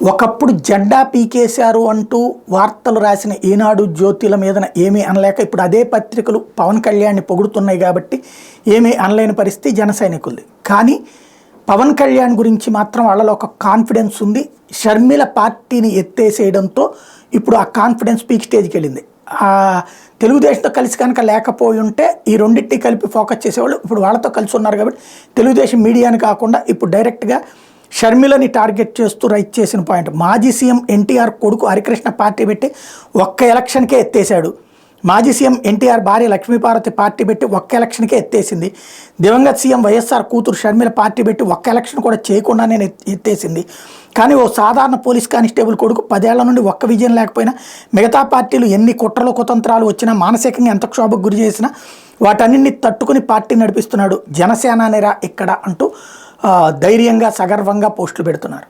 ఒకప్పుడు జెండా పీకేశారు అంటూ వార్తలు రాసిన ఈనాడు జ్యోతిల మీదన ఏమీ అనలేక ఇప్పుడు అదే పత్రికలు పవన్ కళ్యాణ్ని పొగుడుతున్నాయి కాబట్టి ఏమీ అనలేని పరిస్థితి జన సైనికులది. కానీ పవన్ కళ్యాణ్ గురించి మాత్రం వాళ్ళలో ఒక కాన్ఫిడెన్స్ ఉంది. షర్మిల పార్టీని ఎత్తేసేయడంతో ఇప్పుడు ఆ కాన్ఫిడెన్స్ పీక్ స్టేజ్కి వెళ్ళింది. తెలుగుదేశంతో కలిసి కనుక లేకపోయి ఉంటే ఈ రెండింటిని కలిపి ఫోకస్ చేసేవాళ్ళు. ఇప్పుడు వాళ్ళతో కలిసి ఉన్నారు కాబట్టి తెలుగుదేశం మీడియాని కాకుండా ఇప్పుడు డైరెక్ట్గా షర్మిలని టార్గెట్ చేస్తూ రైట్ చేసిన పాయింట్. మాజీ సీఎం ఎన్టీఆర్ కొడుకు హరికృష్ణ పార్టీ పెట్టి ఒక్క ఎలక్షన్కే ఎత్తేసాడు. మాజీ సీఎం ఎన్టీఆర్ భార్య లక్ష్మీపార్వతి పార్టీ పెట్టి ఒక్క ఎలక్షన్కే ఎత్తేసింది. దివంగత సీఎం వైఎస్ఆర్ కూతురు షర్మిల పార్టీ పెట్టి ఒక్క ఎలక్షన్ కూడా చేయకుండానే ఎత్తేసింది. కానీ ఓ సాధారణ పోలీస్ కానిస్టేబుల్ కొడుకు 10 ఏళ్ల నుండి ఒక్క విజయం లేకపోయినా మిగతా పార్టీలు ఎన్ని కుట్రలు కుతంత్రాలు వచ్చినా మానసికంగా ఎంత క్షోభకు గురి చేసినా వాటన్నింటినీ తట్టుకుని పార్టీ నడిపిస్తున్నాడు. జనసేన నేరా ఇక్కడ అంటూ ధైర్యంగా సగర్వంగా పోస్టులు పెడుతున్నారు.